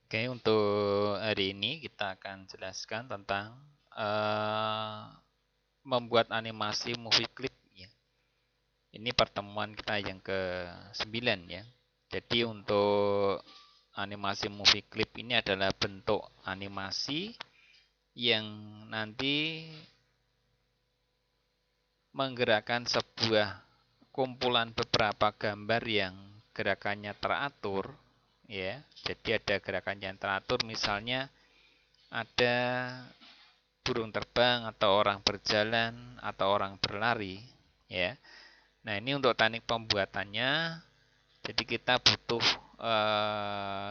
Oke, untuk hari ini kita akan jelaskan tentang eh, membuat animasi movie clip ya. Ini pertemuan kita yang ke-9 ya. Jadi untuk animasi movie clip ini adalah bentuk animasi yang nanti menggerakkan sebuah kumpulan beberapa gambar yang gerakannya teratur ya. Jadi ada gerakan yang teratur, misalnya ada burung terbang atau orang berjalan atau orang berlari ya. Nah, ini untuk teknik pembuatannya, jadi kita butuh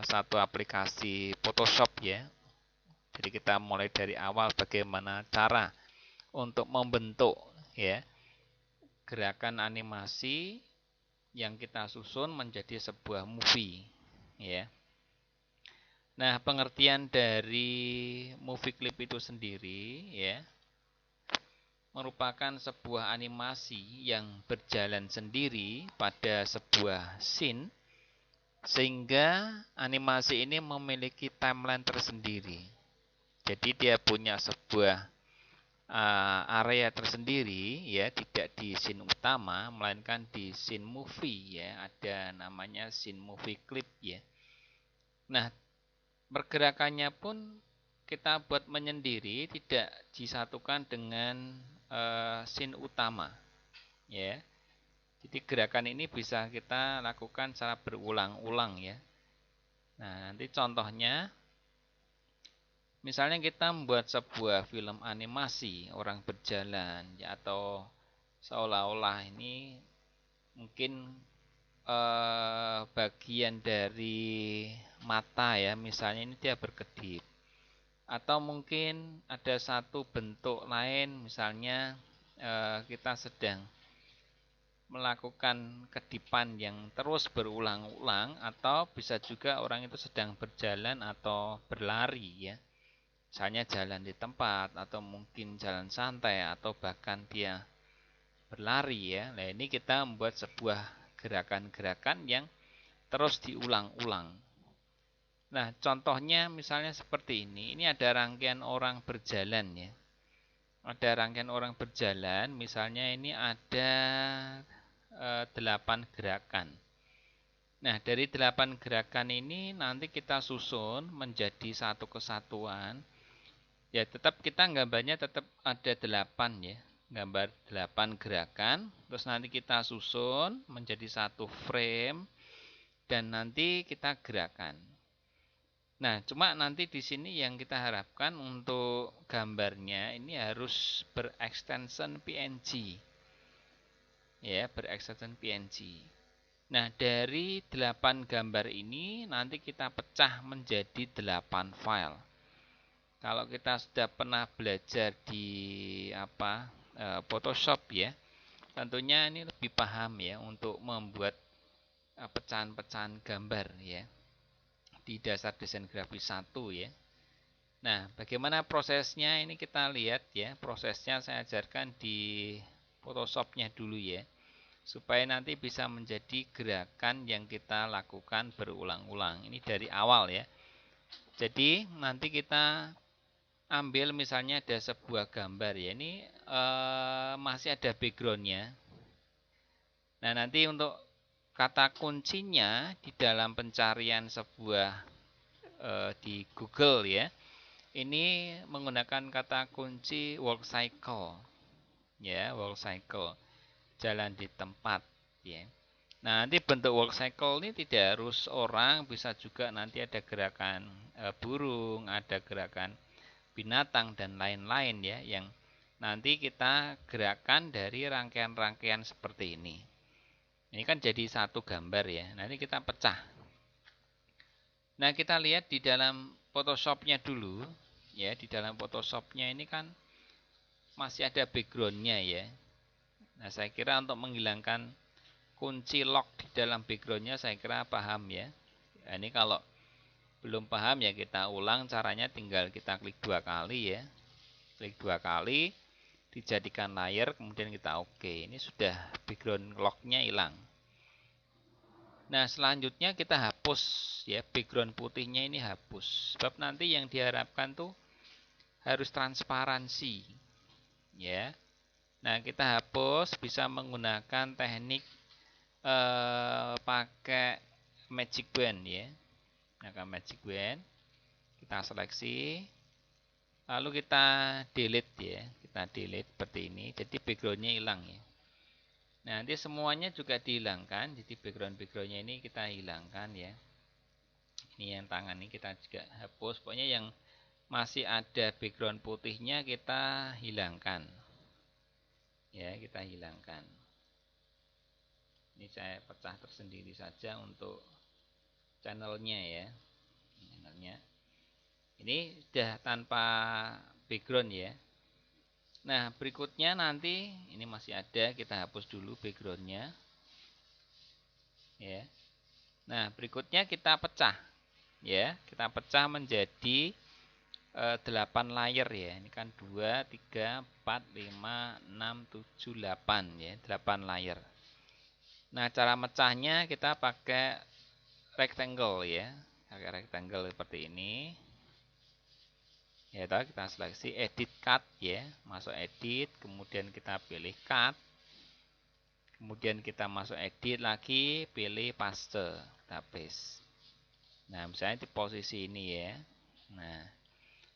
satu aplikasi Photoshop ya. Jadi kita mulai dari awal bagaimana cara untuk membentuk ya gerakan animasi yang kita susun menjadi sebuah movie ya. Nah, pengertian dari movie clip itu sendiri ya merupakan sebuah animasi yang berjalan sendiri pada sebuah scene, sehingga animasi ini memiliki timeline tersendiri. Jadi dia punya sebuah area tersendiri ya, tidak di scene utama melainkan di scene movie ya, ada namanya scene movie clip ya. Nah, pergerakannya pun kita buat menyendiri, tidak disatukan dengan scene utama ya. Jadi gerakan ini bisa kita lakukan secara berulang-ulang ya. Nah, nanti contohnya misalnya kita membuat sebuah film animasi orang berjalan ya, atau seolah-olah ini mungkin bagian dari mata ya, misalnya ini dia berkedip, atau mungkin ada satu bentuk lain, misalnya kita sedang melakukan kedipan yang terus berulang-ulang, atau bisa juga orang itu sedang berjalan atau berlari ya, misalnya jalan di tempat atau mungkin jalan santai atau bahkan dia berlari ya. Nah, ini kita membuat sebuah gerakan-gerakan yang terus diulang-ulang. Nah, contohnya misalnya seperti ini. Ini ada rangkaian orang berjalan ya. Ada rangkaian orang berjalan, misalnya ini ada 8 gerakan. Nah, dari 8 gerakan ini nanti kita susun menjadi satu kesatuan. Ya, tetap kita gambarnya tetap ada 8 ya. Gambar 8 gerakan, terus nanti kita susun menjadi satu frame dan nanti kita gerakan. Nah, cuma nanti di sini yang kita harapkan untuk gambarnya ini harus berextension PNG. Ya, berextension PNG. Nah, dari 8 gambar ini nanti kita pecah menjadi 8 file. Kalau kita sudah pernah belajar di Photoshop ya, tentunya ini lebih paham ya untuk membuat pecahan-pecahan gambar ya di dasar desain grafis 1 ya. Nah, bagaimana prosesnya ini kita lihat ya. Prosesnya saya ajarkan di Photoshopnya dulu ya, supaya nanti bisa menjadi gerakan yang kita lakukan berulang-ulang. Ini dari awal ya. Jadi nanti kita ambil misalnya ada sebuah gambar ya. Ini masih ada backgroundnya. Nah, nanti untuk kata kuncinya di dalam pencarian sebuah di Google ya, ini menggunakan kata kunci work cycle ya, work cycle, jalan di tempat ya. Nah, nanti bentuk work cycle ini tidak harus orang, bisa juga nanti ada gerakan burung, ada gerakan binatang dan lain-lain ya, yang nanti kita gerakan dari rangkaian-rangkaian seperti ini. Ini kan jadi satu gambar ya. Nanti kita pecah. Nah, kita lihat di dalam Photoshopnya dulu ya. Di dalam Photoshopnya ini kan masih ada backgroundnya ya. Nah, saya kira untuk menghilangkan kunci lock di dalam backgroundnya saya kira paham ya. Nah, ini kalau belum paham ya kita ulang caranya, tinggal kita klik 2 kali ya. Klik 2 kali, dijadikan layer, kemudian kita oke. Ini sudah background locknya hilang. Nah, selanjutnya kita hapus ya, background putihnya ini hapus. Sebab nanti yang diharapkan tuh harus transparansi ya. Nah, kita hapus bisa menggunakan teknik pakai magic wand ya. Maka magic wand kita seleksi, lalu kita delete ya. Kita delete seperti ini. Jadi backgroundnya hilang ya. Nah, nanti semuanya juga dihilangkan. Jadi background-backgroundnya ini kita hilangkan ya. Ini yang tangan ini kita juga hapus. Pokoknya yang masih ada background putihnya kita hilangkan. Ya, kita hilangkan. Ini saya pecah tersendiri saja untuk channelnya ya. Channelnya. Ini sudah tanpa background ya. Nah, berikutnya nanti ini masih ada, kita hapus dulu backgroundnya. Ya. Nah, berikutnya kita pecah. Ya, kita pecah menjadi 8 layer ya. Ini kan 2, 3, 4, 5, 6, 7, 8 ya, 8 layer. Nah, cara mecahnya kita pakai rectangle ya. Pakai rectangle seperti ini. Ya, kita seleksi edit cut ya, masuk edit, kemudian kita pilih cut. Kemudian kita masuk edit lagi, pilih paste, kita paste. Nah, misalnya di posisi ini ya. Nah,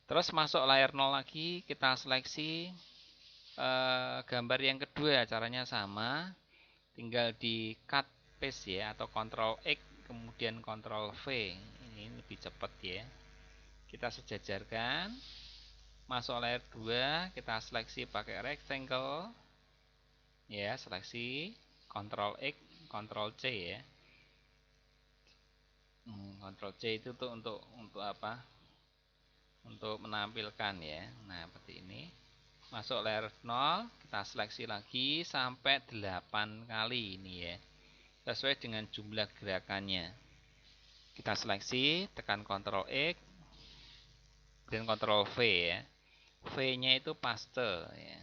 terus masuk layer 0 lagi, kita seleksi gambar yang kedua, caranya sama. Tinggal di cut paste ya, atau Ctrl X kemudian Ctrl V. Ini lebih cepat ya. Kita sejajarkan. Masuk layer 2, kita seleksi pakai rectangle. Ya, seleksi Ctrl X, Ctrl C ya. Ctrl C itu tuh untuk apa? Untuk menampilkan ya. Nah, seperti ini. Masuk layer 0, kita seleksi lagi sampai 8 kali ini ya. Sesuai dengan jumlah gerakannya. Kita seleksi, tekan Ctrl X dan Ctrl V ya. V-nya itu paste ya.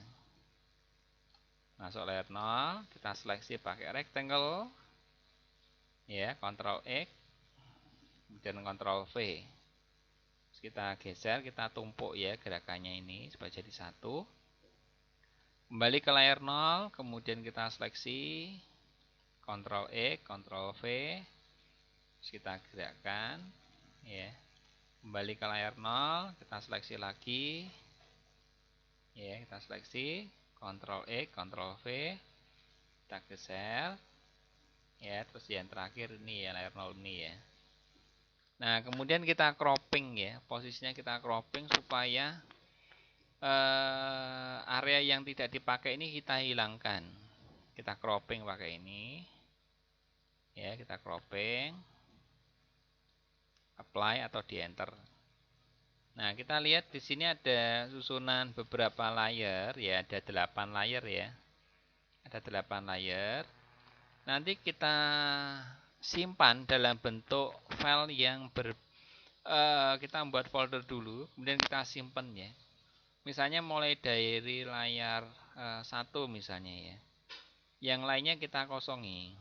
Masuk layer 0, kita seleksi pakai rectangle. Ya, Ctrl X dan Ctrl V. Terus kita geser, kita tumpuk ya gerakannya ini supaya jadi satu. Kembali ke layar 0, kemudian kita seleksi Ctrl X, Ctrl V. Terus kita gerakkan ya. Kembali ke layar 0, kita seleksi lagi. Ya, kita seleksi Ctrl X, Ctrl V. Kita geser. Ya, terus yang terakhir ini ya, layar 0 ini ya. Nah, kemudian kita cropping ya. Posisinya kita cropping supaya area yang tidak dipakai ini kita hilangkan. Kita cropping pakai ini. Ya, kita cropping. Apply atau di enter. Nah, kita lihat di sini ada susunan beberapa layer ya, ada 8 layer ya. Ada 8 layer. Nanti kita simpan dalam bentuk file yang kita membuat folder dulu, kemudian kita simpan ya. Misalnya mulai dari layar 1 misalnya ya. Yang lainnya kita kosongi.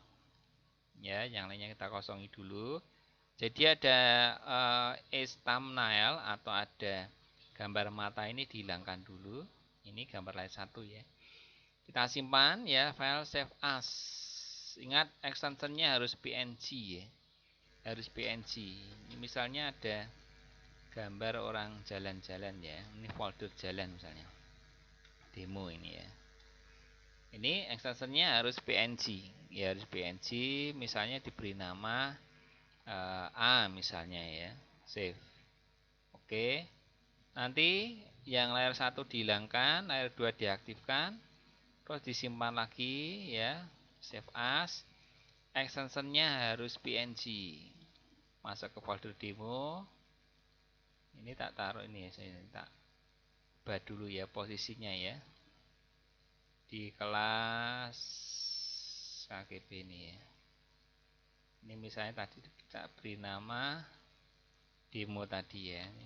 Ya, yang lainnya kita kosongi dulu. Jadi ada thumbnail atau ada gambar mata ini dihilangkan dulu. Ini gambar layar 1 ya. Kita simpan ya, file save as. Ingat extensionnya harus PNG ya. Harus PNG. Ini misalnya ada gambar orang jalan-jalan ya. Ini folder jalan misalnya. Demo ini ya. Ini extensionnya harus PNG. Ya harus PNG. Misalnya diberi nama A misalnya ya. Save. Oke. Nanti yang layar 1 dihilangkan, layar 2 diaktifkan. Terus disimpan lagi ya. Save as. Extensionnya harus PNG. Masuk ke folder demo. Ini tak taruh ini ya, saya tak ubah dulu ya posisinya ya. Di kelas KGB ini ya. Ini misalnya tadi kita beri nama demo tadi ya. Ini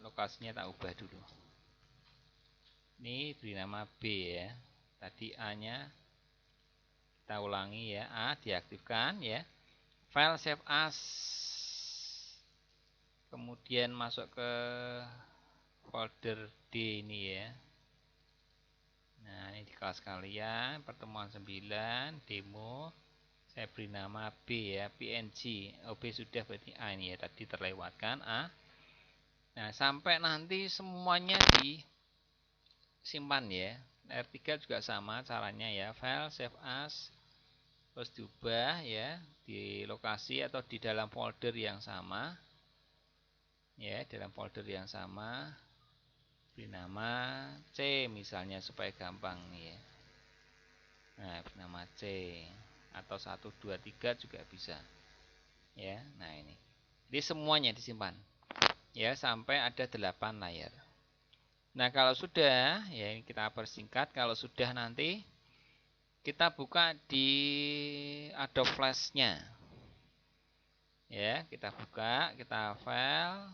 lokasinya tak ubah dulu. Ini beri nama B ya. Tadi A-nya kita ulangi ya. A diaktifkan ya. File save as, kemudian masuk ke folder D ini ya. Nah, ini di kelas kalian, pertemuan 9, demo. Saya beri nama B ya, PNG. Oh, B sudah berarti A ini ya, tadi terlewatkan A. Nah, sampai nanti semuanya disimpan ya. R3 juga sama caranya ya, file save as, terus diubah ya, di lokasi atau di dalam folder yang sama. Ya, dalam folder yang sama. Beri nama C misalnya supaya gampang ya. Nah, beri nama C atau 1 2 3 juga bisa. Ya, nah ini. Jadi semuanya disimpan. Ya, sampai ada 8 layar. Nah, kalau sudah, ya ini kita persingkat, kalau sudah nanti kita buka di Adobe Flash-nya. Ya, kita buka, kita file,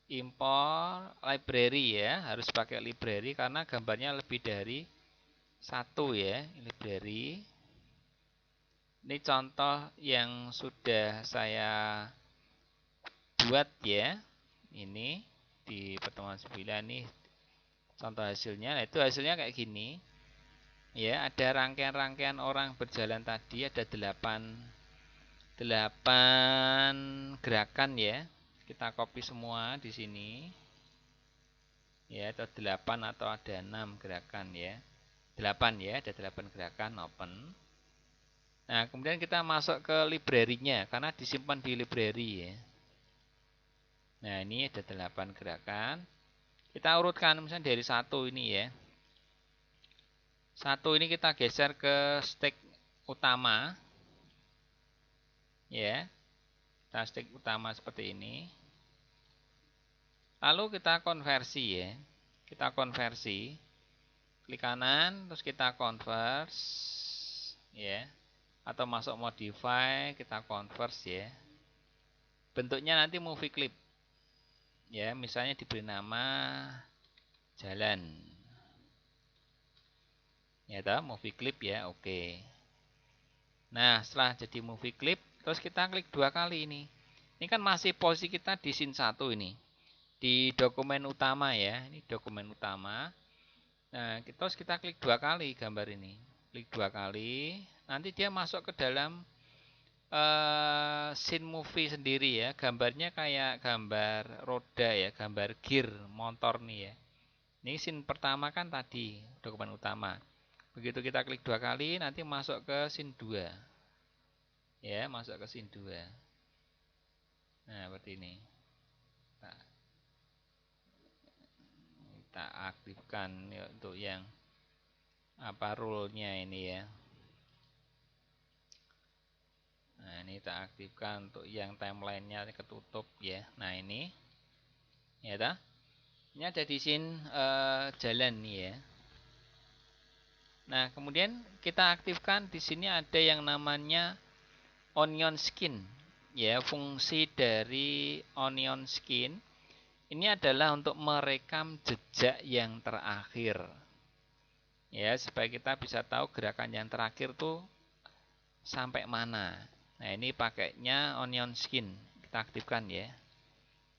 import library ya, harus pakai library karena gambarnya lebih dari 1 ya, library. Ini contoh yang sudah saya buat ya. Ini di pertemuan 9 nih contoh hasilnya. Nah, itu hasilnya kayak gini. Ya, ada rangkaian-rangkaian orang berjalan tadi, ada 8 gerakan ya. Kita copy semua di sini. Ya, atau 8 atau ada 6 gerakan ya. 8 ya, ada 8 gerakan open. Nah, kemudian kita masuk ke library-nya karena disimpan di library ya. Nah, ini ada 8 gerakan. Kita urutkan misalnya dari 1 ini ya. 1 ini kita geser ke stack utama. Ya. Kita stack utama seperti ini. Lalu kita konversi ya. Kita konversi. Klik kanan terus kita convert ya. Atau masuk modify, kita convert ya. Bentuknya nanti movie clip. Ya, misalnya diberi nama jalan. Ya toh, movie clip ya, oke. Nah, setelah jadi movie clip, terus kita klik 2 kali ini. Ini kan masih posisi kita di scene 1 ini. Di dokumen utama ya, ini dokumen utama. Nah, terus kita klik 2 kali gambar ini. Klik 2 kali, nanti dia masuk ke dalam scene movie sendiri ya. Gambarnya kayak gambar roda ya, gambar gear motor nih ya. Ini scene pertama kan tadi, dokumen utama. Begitu kita klik 2 kali, nanti masuk ke scene 2. Ya, masuk ke scene 2. Nah, seperti ini. Kita aktifkan ya, untuk yang rule-nya ini ya. Nah, ini kita aktifkan untuk yang timeline-nya ketutup ya. Nah, ini ya dah. Ini ada di scene jalan nih ya. Nah, kemudian kita aktifkan di sini ada yang namanya onion skin. Ya, fungsi dari onion skin ini adalah untuk merekam jejak yang terakhir. Ya, supaya kita bisa tahu gerakan yang terakhir tuh sampai mana. Nah, ini pakainya onion skin. Kita aktifkan ya.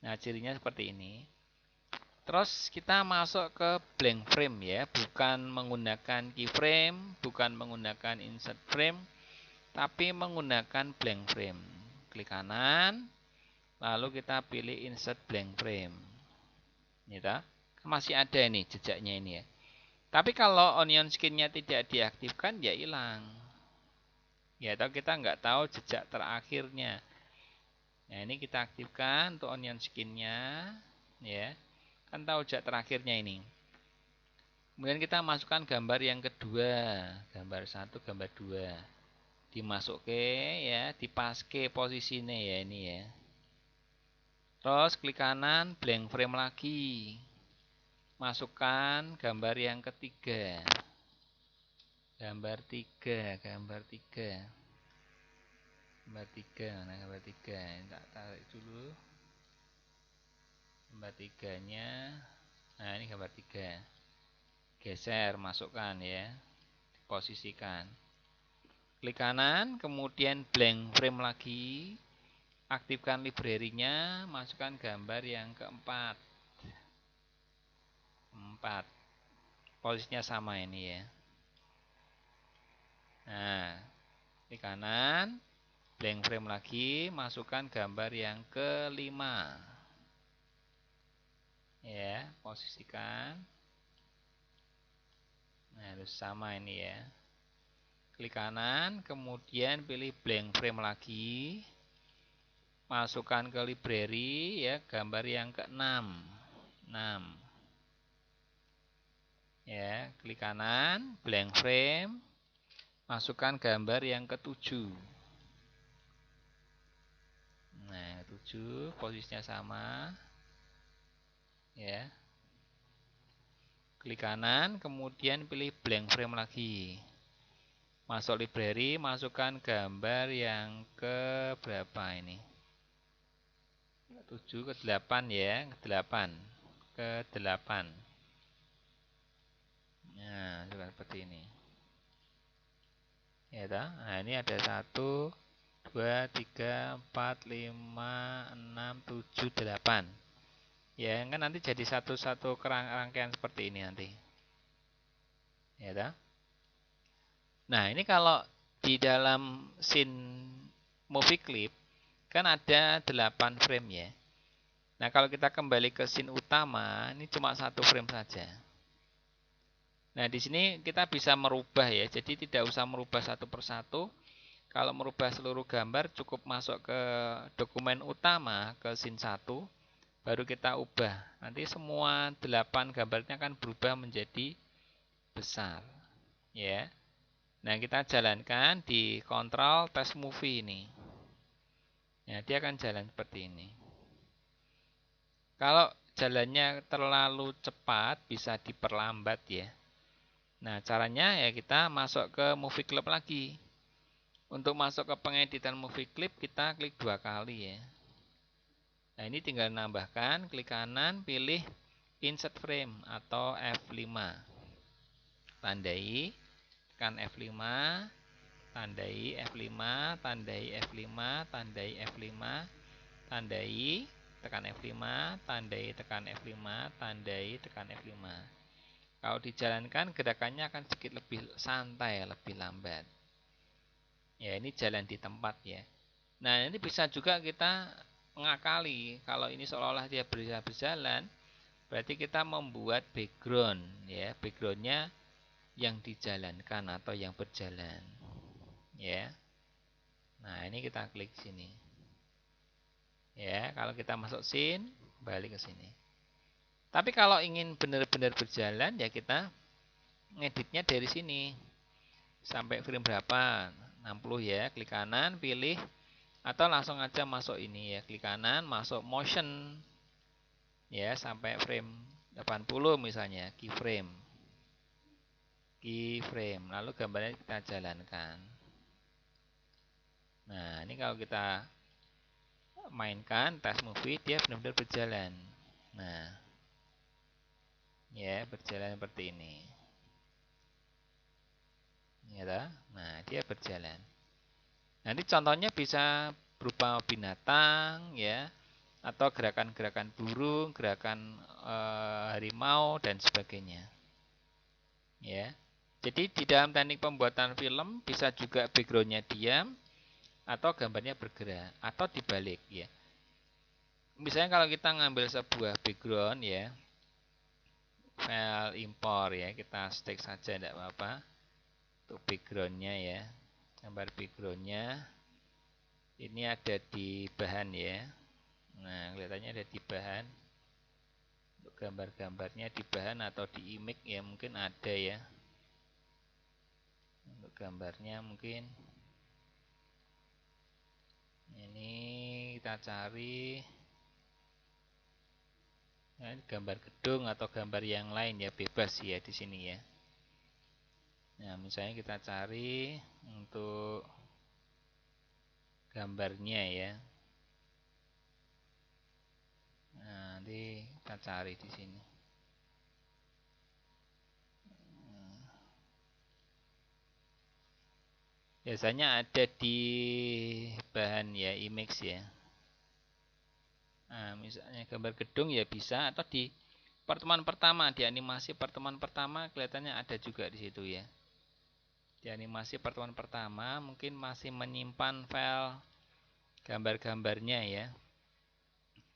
Nah, cirinya seperti ini. Terus kita masuk ke blank frame ya, bukan menggunakan keyframe, bukan menggunakan insert frame, tapi menggunakan blank frame. Klik kanan, lalu kita pilih insert blank frame. Ini masih ada ini jejaknya ini ya. Tapi kalau onion skin-nya tidak diaktifkan ya hilang. Ya, atau kita nggak tahu jejak terakhirnya. Nah, ini kita aktifkan untuk onion skin-nya ya. Kan tahu jejak terakhirnya ini. Kemudian kita masukkan gambar yang kedua, gambar 1, gambar 2. Dimasuke ya, dipaske posisinya ya ini ya. Terus klik kanan, blank frame lagi. Masukkan gambar yang ketiga. Gambar 3, gambar 3. Gambar 3, mana gambar 3? Tak tarik dulu. Gambar 3-nya. Nah, ini gambar 3. Geser, masukkan ya. Posisikan. Klik kanan, kemudian blank frame lagi. Aktifkan library-nya, masukkan gambar yang keempat. 4. Posisinya sama ini ya. Nah, klik kanan, blank frame lagi, masukkan gambar yang kelima. Ya, posisikan. Nah, harus sama ini ya. Klik kanan, kemudian pilih blank frame lagi. Masukkan ke library ya, gambar yang ke-6. 6. Ya, klik kanan, blank frame. Masukkan gambar yang ke-7. Nah, 7 posisinya sama. Ya. Klik kanan, kemudian pilih blank frame lagi. Masuk library, masukkan gambar yang ke berapa ini? 7 ke 8 ya, ke 8. Ke 8. Nah, seperti ini. Ya toh? Nah, ini ada 1 2 3 4 5 6 7 8. Ya, kan nanti jadi satu-satu rangkaian seperti ini nanti. Ya toh? Nah, ini kalau di dalam scene movie clip kan ada 8 frame ya. Nah, kalau kita kembali ke scene utama, ini cuma 1 frame saja. Nah, di sini kita bisa merubah ya. Jadi tidak usah merubah satu persatu. Kalau merubah seluruh gambar cukup masuk ke dokumen utama, ke scene 1, baru kita ubah. Nanti semua 8 gambarnya akan berubah menjadi besar. Ya. Nah, kita jalankan di kontrol test movie ini. Ya, dia akan jalan seperti ini. Kalau jalannya terlalu cepat, bisa diperlambat ya. Nah, caranya ya kita masuk ke movie clip lagi. Untuk masuk ke pengeditan movie clip, kita klik 2 kali ya. Nah, ini tinggal nambahkan, klik kanan, pilih insert frame atau F5. Tandai, tekan F5, tandai F5, tandai F5, tandai F5, tandai, tekan F5, tandai, tekan F5, tandai, tekan F5. Kalau dijalankan gerakannya akan sedikit lebih santai, lebih lambat. Ya, ini jalan di tempat ya. Nah, ini bisa juga kita mengakali. Kalau ini seolah-olah dia bisa berjalan, berarti kita membuat background ya. Backgroundnya yang dijalankan atau yang berjalan. Ya. Nah, ini kita klik sini. Ya, kalau kita masuk scene, balik ke sini. Tapi kalau ingin benar-benar berjalan, ya kita ngeditnya dari sini. Sampai frame berapa? 60 ya, klik kanan, pilih. Atau langsung aja masuk ini ya, klik kanan, masuk motion. Ya, sampai frame 80 misalnya, keyframe. Keyframe, lalu gambarnya kita jalankan. Nah, ini kalau kita mainkan test movie, dia benar-benar berjalan. Nah, ya, berjalan seperti ini. Ya, nah dia berjalan. Nanti contohnya bisa berupa binatang, ya, atau gerakan-gerakan burung, gerakan harimau dan sebagainya. Ya, jadi di dalam teknik pembuatan film bisa juga backgroundnya diam atau gambarnya bergerak atau dibalik, ya. Misalnya kalau kita ngambil sebuah background, ya, file import, ya, kita stick saja tidak apa-apa. Untuk backgroundnya ya, gambar backgroundnya ini ada di bahan ya. Nah, kelihatannya ada di bahan. Untuk gambar-gambarnya di bahan atau di image ya mungkin ada ya. Untuk gambarnya mungkin ini kita cari ya, gambar gedung atau gambar yang lain ya, bebas ya di sini ya. Nah, misalnya kita cari untuk gambarnya ya. Nah, nanti kita cari di sini. Biasanya ada di bahan ya image ya. Nah, misalnya gambar gedung ya bisa, atau di pertemuan pertama, di animasi pertemuan pertama kelihatannya ada juga di situ ya. Di animasi pertemuan pertama mungkin masih menyimpan file gambar-gambarnya ya.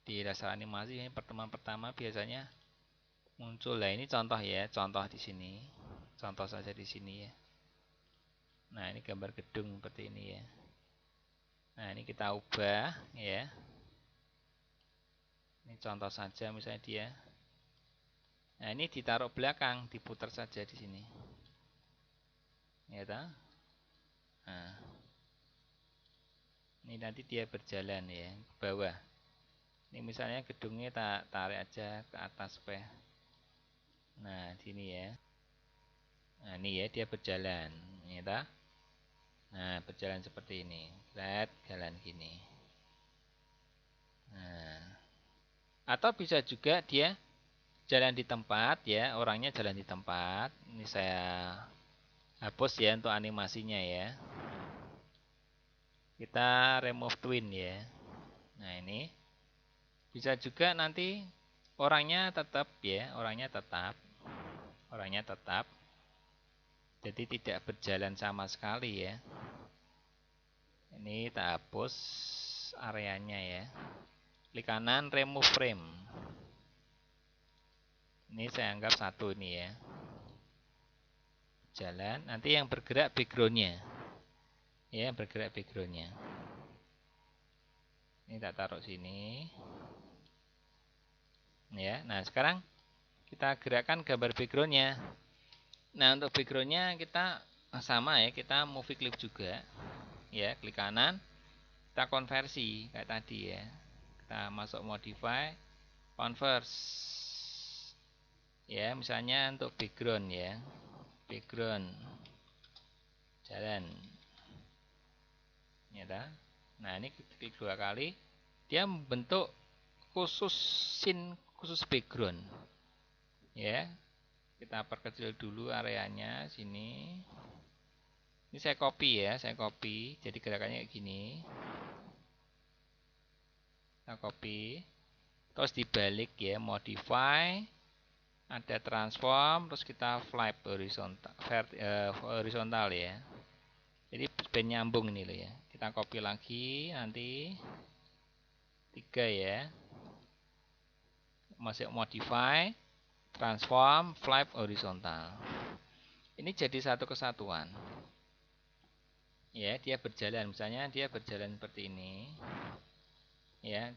Di dasar animasi ini pertemuan pertama biasanya muncul. Nah, ini contoh ya, contoh di sini. Contoh saja di sini ya. Nah, ini gambar gedung seperti ini ya. Nah, ini kita ubah ya. Ini contoh saja misalnya dia. Nah, ini ditaruh belakang, diputar saja di sini. Ya toh? Nah. Ini nanti dia berjalan ya ke bawah. Ini misalnya gedungnya tak tarik aja ke atas supaya. Nah, sini ya. Nah, ini ya dia berjalan, ya toh? Nah, berjalan seperti ini. Lihat, jalan gini. Nah, atau bisa juga dia jalan di tempat ya, orangnya jalan di tempat. Ini saya hapus ya untuk animasinya ya. Kita remove twin ya. Nah, ini bisa juga nanti orangnya tetap ya, orangnya tetap. Jadi tidak berjalan sama sekali ya. Ini kita hapus areanya ya. Klik kanan remove frame. Ini saya anggap satu ini ya. Jalan, nanti yang bergerak backgroundnya. Ya, bergerak backgroundnya. Ini tak taruh sini. Ya, nah sekarang kita gerakkan gambar backgroundnya. Nah, untuk backgroundnya kita sama ya, kita movie clip juga. Ya, klik kanan, kita konversi kayak tadi ya. Kita masuk modify, converse. Ya, misalnya untuk background ya. Background jalan. Ya, nah, ini klik 2 kali. Dia membentuk khusus scene, khusus background. Ya. Kita perkecil dulu areanya sini. Ini saya copy ya, saya copy. Jadi gerakannya kayak gini. Kita copy. Terus dibalik ya, modify. Ada transform, terus kita flip horizontal ya. Jadi biar nyambung ini loh ya. Kita copy lagi nanti 3 ya. Masuk modify, transform, flip horizontal. Ini jadi satu kesatuan. Ya, dia berjalan. Misalnya dia berjalan seperti ini. Ya,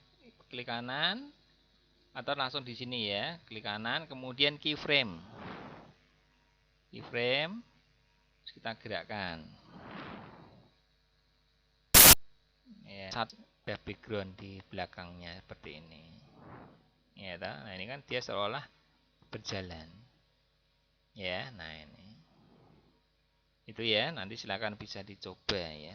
klik kanan atau langsung di sini ya, klik kanan, kemudian keyframe. Keyframe, kita gerakkan. Ya, satu background di belakangnya seperti ini. Ya, nah ini kan dia seolah berjalan. Ya, nah ini. Itu ya, nanti silakan bisa dicoba ya.